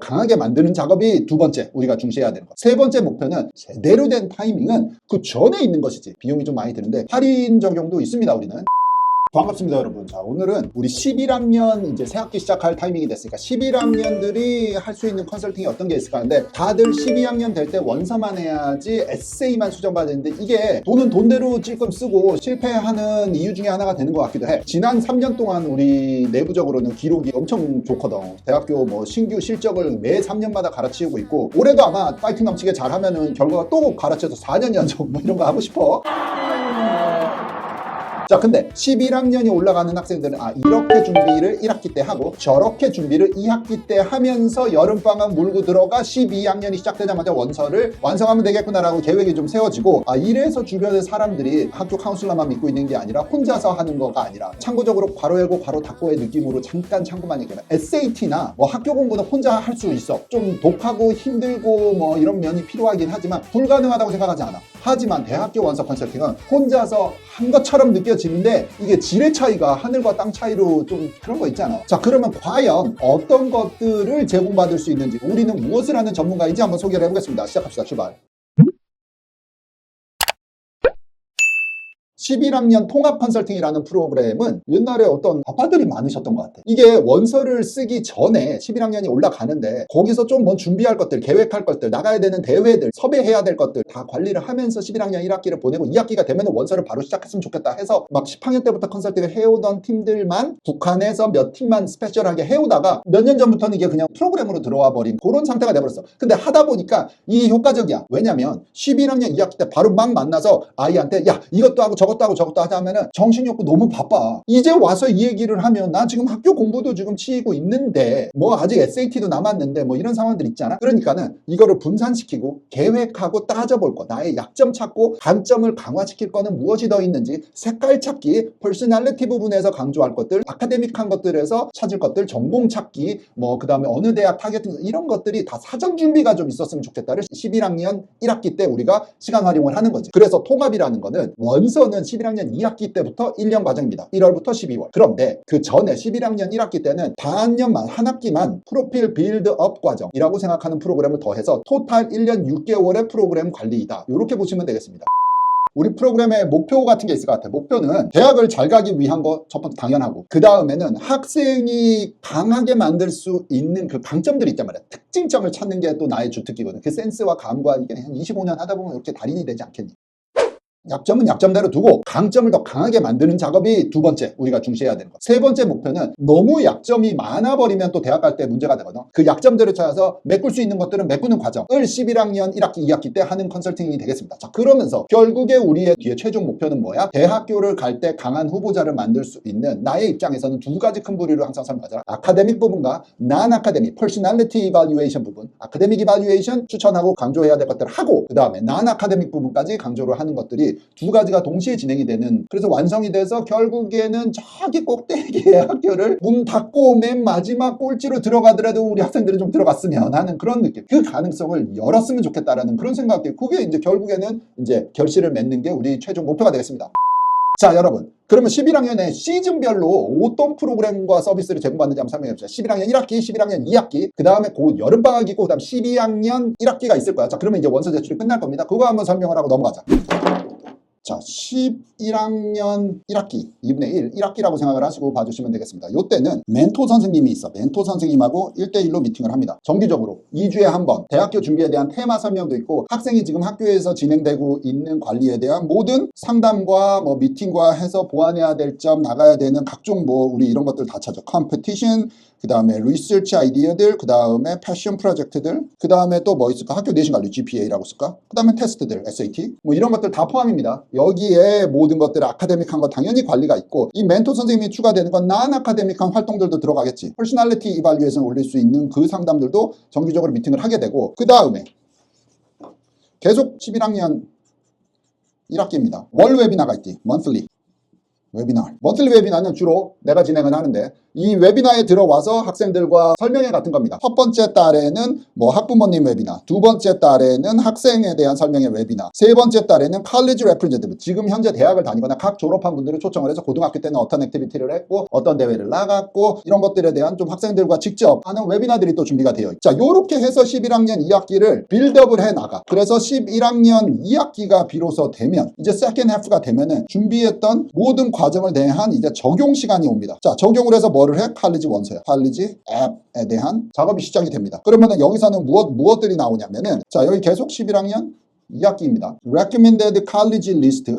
강하게 만드는 작업이 두 번째 우리가 중시해야 되는 것. 세 번째 목표는 제대로 된 타이밍은 그 전에 있는 것이지. 비용이 좀 많이 드는데 할인 적용도 있습니다. 우리는. 반갑습니다, 여러분. 자, 오늘은 우리 11학년 이제 새학기 시작할 타이밍이 됐으니까 11학년들이 할 수 있는 컨설팅이 어떤 게 있을까 하는데, 다들 12학년 될 때 원서만 해야지 에세이만 수정받아야 되는데 이게 돈은 돈대로 찔끔 쓰고 실패하는 이유 중에 하나가 되는 것 같기도 해. 지난 3년 동안 우리 내부적으로는 기록이 엄청 좋거든. 대학교 뭐 신규 실적을 매 3년마다 갈아치우고 있고, 올해도 아마 파이팅 넘치게 잘하면은 결과가 또 갈아치워서 4년 연속 뭐 이런 거 하고 싶어. 자, 근데 11학년이 올라가는 학생들은 이렇게 준비를 1학기 때 하고 저렇게 준비를 2학기 때 하면서 여름방학 물고 들어가 12학년이 시작되자마자 원서를 완성하면 되겠구나라고 계획이 좀 세워지고, 이래서 주변의 사람들이 학교 카운슬러만 믿고 있는 게 아니라 혼자서 하는 거가 아니라 참고적으로 괄호 열고 괄호 닫고의 느낌으로 잠깐 참고만 얘기하면, SAT나 뭐 학교 공부는 혼자 할 수 있어. 좀 독하고 힘들고 뭐 이런 면이 필요하긴 하지만 불가능하다고 생각하지 않아. 하지만 대학교 원서 컨설팅은 혼자서 한 것처럼 느껴지는데 이게 질의 차이가 하늘과 땅 차이로 좀 그런 거 있잖아. 자, 그러면 과연 어떤 것들을 제공받을 수 있는지, 우리는 무엇을 하는 전문가인지 한번 소개를 해보겠습니다. 시작합시다. 출발. 11학년 통합 컨설팅이라는 프로그램은 옛날에 어떤 아빠들이 많으셨던 것 같아. 이게 원서를 쓰기 전에 11학년이 올라가는데 거기서 좀 뭐 준비할 것들, 계획할 것들, 나가야 되는 대회들, 섭외해야 될 것들 다 관리를 하면서 11학년 1학기를 보내고 2학기가 되면 원서를 바로 시작했으면 좋겠다 해서 막 10학년 때부터 컨설팅을 해오던 팀들만, 북한에서 몇 팀만 스페셜하게 해오다가 몇 년 전부터는 이게 그냥 프로그램으로 들어와 버린 그런 상태가 돼버렸어. 근데 하다 보니까 이게 효과적이야. 왜냐면 11학년 2학기 때 바로 막 만나서 아이한테 야, 이것도 하고 저것도 하자 하면은 정신이 없고 너무 바빠. 이제 와서 이 얘기를 하면 나 지금 학교 공부도 지금 치이고 있는데 뭐 아직 SAT도 남았는데 뭐 이런 상황들 있잖아. 그러니까는 이거를 분산시키고 계획하고 따져볼 거, 나의 약점 찾고 강점을 강화시킬 거는 무엇이 더 있는지 색깔 찾기, 퍼스널리티 부분에서 강조할 것들, 아카데믹한 것들에서 찾을 것들, 전공 찾기, 뭐 그 다음에 어느 대학 타겟팅, 이런 것들이 다 사전 준비가 좀 있었으면 좋겠다를 11학년 1학기 때 우리가 시간 활용을 하는 거지. 그래서 통합이라는 거는 원서는 11학년 2학기 때부터 1년 과정입니다. 1월부터 12월. 그런데 그 전에 11학년 1학기 때는 반년만, 한 학기만 프로필 빌드업 과정이라고 생각하는 프로그램을 더해서 토탈 1년 6개월의 프로그램 관리이다. 이렇게 보시면 되겠습니다. 우리 프로그램의 목표 같은 게 있을 것 같아요. 목표는 대학을 잘 가기 위한 거 첫 번째 당연하고, 그 다음에는 학생이 강하게 만들 수 있는 그 강점들이 있단 말이야. 특징점을 찾는 게 또 나의 주특기거든. 그 센스와 감과 이게 한 25년 하다 보면 이렇게 달인이 되지 않겠니? 약점은 약점대로 두고 강점을 더 강하게 만드는 작업이 두 번째 우리가 중시해야 되는 것. 세 번째 목표는 너무 약점이 많아버리면 또 대학 갈 때 문제가 되거든. 그 약점들을 찾아서 메꿀 수 있는 것들은 메꾸는 과정을 11학년 1학기 2학기 때 하는 컨설팅이 되겠습니다. 자, 그러면서 결국에 우리의 뒤에 최종 목표는 뭐야? 대학교를 갈 때 강한 후보자를 만들 수 있는, 나의 입장에서는 두 가지 큰 부류로 항상 설명하잖아. 아카데믹 부분과 난 아카데믹, 퍼스널리티 이발루에이션 부분. 아카데믹 이발루에이션 추천하고 강조해야 될 것들을 하고, 그 다음에 난 아카데믹 부분까지 강조를 하는 것들이 두 가지가 동시에 진행이 되는, 그래서 완성이 돼서 결국에는 저기 꼭대기의 학교를 문 닫고 맨 마지막 꼴찌로 들어가더라도 우리 학생들은 좀 들어갔으면 하는 그런 느낌, 그 가능성을 열었으면 좋겠다라는 그런 생각이, 그게 이제 결국에는 이제 결실을 맺는 게 우리 최종 목표가 되겠습니다. 자, 여러분, 그러면 11학년에 시즌별로 어떤 프로그램과 서비스를 제공받는지 한번 설명해 봅시다. 11학년 1학기, 11학년 2학기, 그 다음에 곧 여름방학이고, 그 다음 12학년 1학기가 있을 거야. 자, 그러면 이제 원서 제출이 끝날 겁니다. 그거 한번 설명을 하고 넘어가자. 자, 11학년 1학기, 2분의 1, 1학기라고 생각을 하시고 봐주시면 되겠습니다. 이때는 멘토 선생님이 있어. 멘토 선생님하고 1대1로 미팅을 합니다. 정기적으로 2주에 한 번 대학교 준비에 대한 테마 설명도 있고, 학생이 지금 학교에서 진행되고 있는 관리에 대한 모든 상담과 뭐 미팅과 해서 보완해야 될 점, 나가야 되는 각종 뭐 우리 이런 것들 다 찾아. 컴피티션, 그 다음에 리서치 아이디어들, 그 다음에 패션 프로젝트들, 그 다음에 또 뭐 있을까? 학교 내신 관리 GPA라고 쓸까? 그 다음에 테스트들, SAT, 뭐 이런 것들 다 포함입니다. 여기에 모든 것들 아카데믹한 거 당연히 관리가 있고, 이 멘토 선생님이 추가되는 건 난 아카데믹한 활동들도 들어가겠지. 퍼스널리티 이발루에이션 올릴 수 있는 그 상담들도 정기적으로 미팅을 하게 되고, 그 다음에 계속 11학년 1학기입니다. 월 웨비나가 있지. monthly. 웨비나. 먼틀리 웨비나는 주로 내가 진행을 하는데 이 웨비나에 들어와서 학생들과 설명회 같은 겁니다. 첫 번째 달에는 뭐 학부모님 웨비나, 두 번째 달에는 학생에 대한 설명회 웨비나, 세 번째 달에는 칼리지 레프레젠티브, 지금 현재 대학을 다니거나 각 졸업한 분들을 초청을 해서 고등학교 때는 어떤 액티비티를 했고 어떤 대회를 나갔고 이런 것들에 대한 좀 학생들과 직접 하는 웨비나들이 또 준비가 되어 있죠. 자, 요렇게 해서 11학년 2학기를 빌드업을 해 나가. 그래서 11학년 2학기가 비로소 되면 이제 세컨드 해프가 되면은 준비했던 모든 과정을 대한 이제 적용 시간이 옵니다. 자, 적용을 해서 뭐를 해? 칼리지 원서야. 칼리지 앱에 대한 작업이 시작이 됩니다. 그러면은 여기서는 무엇들이 나오냐면은 자, 여기 계속 11학년 2학기입니다. Recommended College List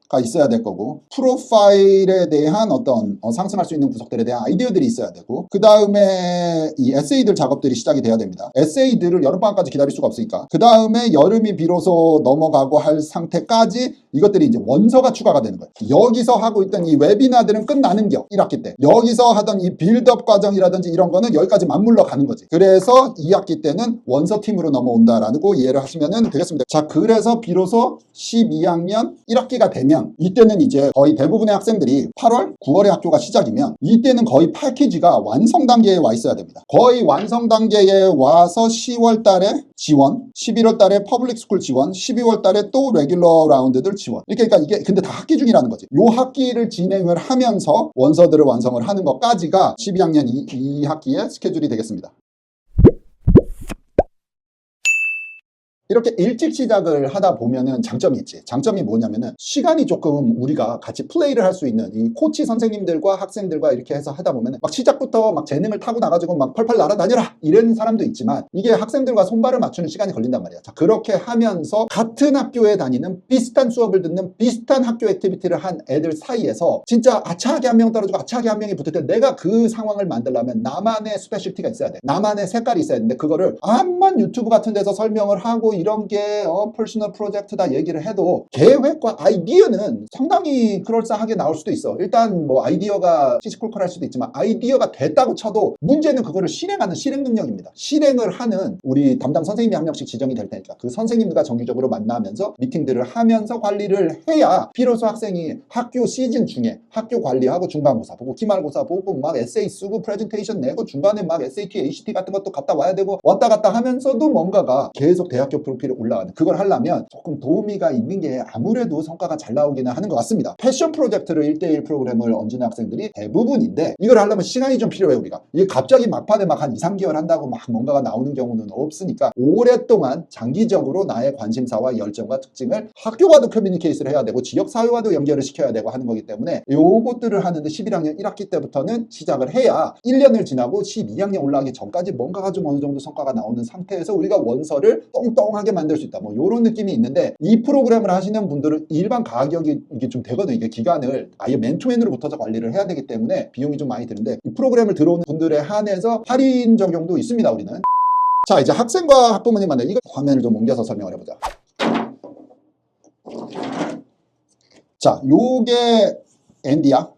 가 있어야 될 거고, 프로파일에 대한 어떤 상승할 수 있는 구석들에 대한 아이디어들이 있어야 되고, 그 다음에 이 에세이들 작업들이 시작이 돼야 됩니다. 에세이들을 여름방학까지 기다릴 수가 없으니까 그 다음에 여름이 비로소 넘어가고 할 상태까지 이것들이 이제 원서가 추가가 되는 거예요. 여기서 하고 있던 이 웨비나들은 끝나는 겨 1학기 때. 여기서 하던 이 빌드업 과정이라든지 이런 거는 여기까지 맞물러 가는 거지. 그래서 2학기 때는 원서팀으로 넘어온다라고 이해를 하시면 되겠습니다. 자, 그래서 비로소 12학년 1학기가 되면 이때는 이제 거의 대부분의 학생들이 8월, 9월에 학교가 시작이면 이때는 거의 패키지가 완성 단계에 와 있어야 됩니다. 거의 완성 단계에 와서 10월 달에 지원, 11월 달에 퍼블릭 스쿨 지원, 12월 달에 또 레귤러 라운드들 지원. 이렇게 그러니까 이게 근데 다 학기 중이라는 거지. 요 학기를 진행을 하면서 원서들을 완성을 하는 것까지가 12학년 2학기의 스케줄이 되겠습니다. 이렇게 일찍 시작을 하다 보면은 장점이 있지. 장점이 뭐냐면은 시간이 조금 우리가 같이 플레이를 할 수 있는 이 코치 선생님들과 학생들과 이렇게 해서 하다 보면은 막 시작부터 막 재능을 타고 나가지고 막 펄펄 날아다녀라 이런 사람도 있지만 이게 학생들과 손발을 맞추는 시간이 걸린단 말이야. 자, 그렇게 하면서 같은 학교에 다니는 비슷한 수업을 듣는 비슷한 학교 액티비티를 한 애들 사이에서 진짜 아차하게 한 명 떨어지고 아차하게 한 명이 붙을 때 내가 그 상황을 만들려면 나만의 스페셜티가 있어야 돼. 나만의 색깔이 있어야 되는데 그거를 암만 유튜브 같은 데서 설명을 하고 이런 게 퍼스널 프로젝트다 얘기를 해도 계획과 아이디어는 상당히 그럴싸하게 나올 수도 있어. 일단 뭐 아이디어가 시시콜콜할 수도 있지만 아이디어가 됐다고 쳐도 문제는 그거를 실행하는 실행 능력입니다. 실행을 하는 우리 담당 선생님이 한 명씩 지정이 될 테니까 그 선생님들과 정기적으로 만나면서 미팅들을 하면서 관리를 해야 비로소 학생이 학교 시즌 중에 학교 관리하고 중간고사 보고 기말고사 보고 막 에세이 쓰고 프레젠테이션 내고 중간에 막 SAT, ACT 같은 것도 갔다 와야 되고 왔다 갔다 하면서도 뭔가가 계속 대학교 프로필에 올라가는 그걸 하려면 조금 도우미가 있는 게 아무래도 성과가 잘 나오기는 하는 것 같습니다. 패션 프로젝트를 1대1 프로그램을 얹는 학생들이 대부분인데 이걸 하려면 시간이 좀 필요해. 우리가 이게 갑자기 막판에 막 한 2, 3개월 한다고 막 뭔가가 나오는 경우는 없으니까 오랫동안 장기적으로 나의 관심사와 열정과 특징을 학교와도 커뮤니케이션을 해야 되고 지역사회와도 연결을 시켜야 되고 하는 거기 때문에 요것들을 하는데 11학년 1학기 때부터는 시작을 해야 1년을 지나고 12학년 올라가기 전까지 뭔가가 좀 어느 정도 성과가 나오는 상태에서 우리가 원서를 똥똥하게 만들 수 있다. 뭐 이런 느낌이 있는데 이 프로그램을 하시는 분들은 일반 가격이 이게 좀 되거든요. 이게 기간을 아예 맨투맨으로 붙어서 관리를 해야 되기 때문에 비용이 좀 많이 드는데 이 프로그램을 들어오는 분들에 한해서 할인 적용도 있습니다. 우리는. 자, 이제 학생과 학부모님 만나 이거 화면을 좀 옮겨서 설명을 해보자. 자, 요게 앤디야.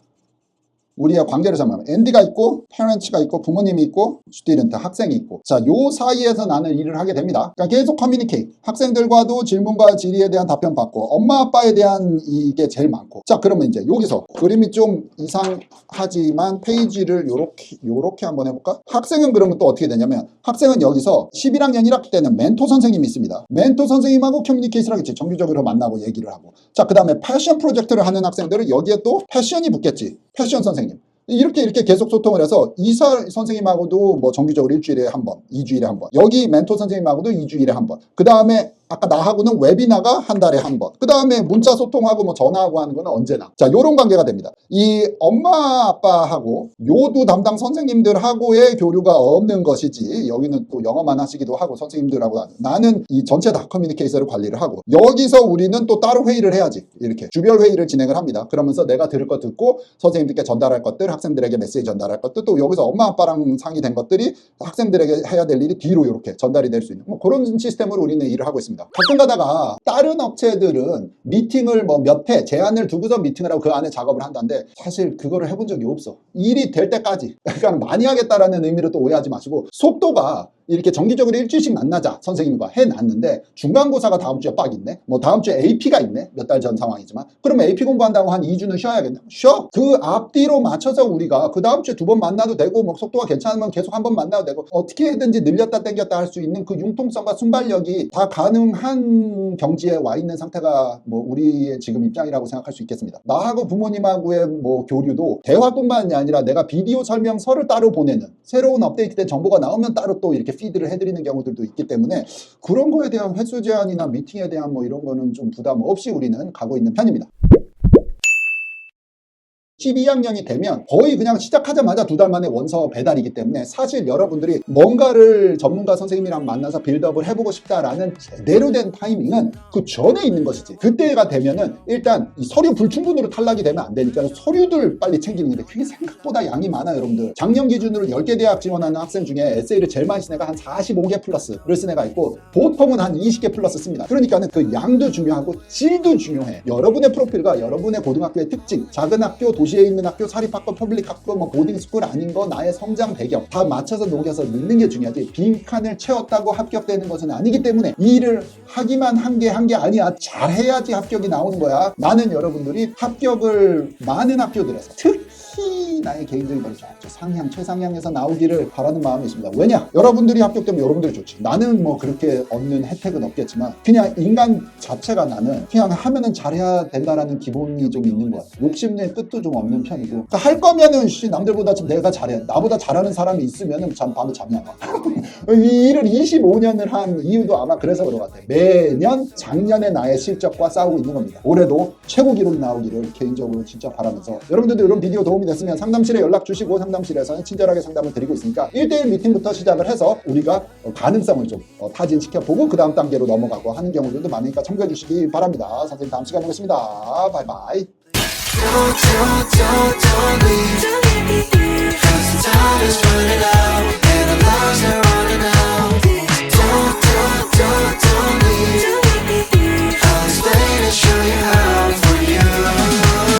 우리의 관계를 설명하면 앤디가 있고 페런츠가 있고 부모님이 있고 스튜던트 학생이 있고 자, 요 사이에서 나는 일을 하게 됩니다. 그러니까 계속 커뮤니케이트 학생들과도 질문과 질의에 대한 답변 받고 엄마 아빠에 대한 이게 제일 많고 자, 그러면 이제 여기서 그림이 좀 이상하지만 페이지를 요렇게 한번 해볼까? 학생은 그러면 또 어떻게 되냐면 학생은 여기서 11학년 1학기 때는 멘토 선생님이 있습니다. 멘토 선생님하고 커뮤니케이션 하겠지. 정기적으로 만나고 얘기를 하고 자, 그 다음에 패션 프로젝트를 하는 학생들은 여기에 또 패션이 붙겠지. 패션 선생님 이렇게 계속 소통을 해서 이사 선생님하고도 뭐 정기적으로 일주일에 한 번, 2주일에 한 번 여기 멘토 선생님하고도 2주일에 한 번 그 다음에 아까 나하고는 웨비나가 한 달에 한 번 그 다음에 문자 소통하고 뭐 전화하고 하는 거는 언제나 자, 요런 관계가 됩니다. 이 엄마 아빠하고 요두 담당 선생님들하고의 교류가 없는 것이지 여기는 또 영어만 하시기도 하고 선생님들하고 나는 이 전체 다 커뮤니케이션을 관리를 하고 여기서 우리는 또 따로 회의를 해야지. 이렇게 주별 회의를 진행을 합니다. 그러면서 내가 들을 것 듣고 선생님들께 전달할 것들 학생들에게 메시지 전달할 것들 또 여기서 엄마 아빠랑 상의된 것들이 학생들에게 해야 될 일이 뒤로 이렇게 전달이 될 수 있는 뭐 그런 시스템으로 우리는 일을 하고 있습니다. 가끔 가다가 다른 업체들은 미팅을 뭐 몇 회 제한을 두고서 미팅을 하고 그 안에 작업을 한다는데 사실 그거를 해본 적이 없어. 일이 될 때까지 그러니까 많이 하겠다라는 의미로 또 오해하지 마시고 속도가 이렇게 정기적으로 일주일씩 만나자 선생님과 해놨는데 중간고사가 다음 주에 빡 있네. 뭐 다음 주에 AP가 있네. 몇 달 전 상황이지만. 그러면 AP 공부한다고 한 2주는 쉬어야겠네. 쉬어. 그 앞뒤로 맞춰서 우리가 그 다음 주에 2번 만나도 되고 뭐 속도가 괜찮으면 계속 한 번 만나도 되고 어떻게 해든지 늘렸다 땡겼다 할 수 있는 그 융통성과 순발력이 다 가능한 경지에 와 있는 상태가 뭐 우리의 지금 입장이라고 생각할 수 있겠습니다. 나하고 부모님하고의 뭐 교류도 대화뿐만이 아니라 내가 비디오 설명서를 따로 보내는 새로운 업데이트된 정보가 나오면 따로 또 이렇게 피드를 해드리는 경우들도 있기 때문에 그런 거에 대한 횟수 제한이나 미팅에 대한 뭐 이런 거는 좀 부담 없이 우리는 가고 있는 편입니다. 12학년이 되면 거의 그냥 시작하자마자 2달 만에 원서 배달이기 때문에 사실 여러분들이 뭔가를 전문가 선생님이랑 만나서 빌드업을 해보고 싶다라는 제대로 된 타이밍은 그 전에 있는 것이지. 그때가 되면은 일단 이 서류 불충분으로 탈락이 되면 안 되니까 서류들 빨리 챙기는 게 그게 생각보다 양이 많아요, 여러분들. 작년 기준으로 10개 대학 지원하는 학생 중에 에세이를 제일 많이 쓴 애가 한 45개 플러스를 쓴 애가 있고 보통은 한 20개 플러스 씁니다. 그러니까는 그 양도 중요하고 질도 중요해. 여러분의 프로필과 여러분의 고등학교의 특징, 작은 학교, 도시에 있는 학교, 사립학교, 퍼블릭학교, 뭐 보딩스쿨 아닌 거, 나의 성장 배경 다 맞춰서 녹여서 넣는 게 중요하지 빈칸을 채웠다고 합격되는 것은 아니기 때문에 이 일을 하기만 한 게 아니야. 잘해야지 합격이 나오는 거야. 나는 여러분들이 합격을 많은 학교들에서 특히 나의 개인적인 거를 상향, 최상향에서 나오기를 바라는 마음이 있습니다. 왜냐? 여러분들이 합격되면 여러분들이 좋지. 나는 뭐 그렇게 얻는 혜택은 없겠지만 그냥 인간 자체가 나는 그냥 하면은 잘해야 된다라는 기본이 좀 있는 것 같아. 욕심내 끝도 좀 없는 편이고 그러니까 할 거면은 남들보다 좀 내가 잘해. 나보다 잘하는 사람이 있으면은 밤에 잠이 안 와. 이 일을 25년을 한 이유도 아마 그래서 그런 것 같아. 매년 작년의 나의 실적과 싸우고 있는 겁니다. 올해도 최고 기록이 나오기를 개인적으로 진짜 바라면서 여러분들도 이런 비디오 도움이 됐으면 상담실에 연락 주시고 상담실에서는 친절하게 상담을 드리고 있으니까 1대1 미팅부터 시작을 해서 우리가 가능성을 좀 타진시켜보고 그 다음 단계로 넘어가고 하는 경우들도 많으니까 참고해 주시기 바랍니다. 선생님 다음 시간에 뵙겠습니다. 바이바이.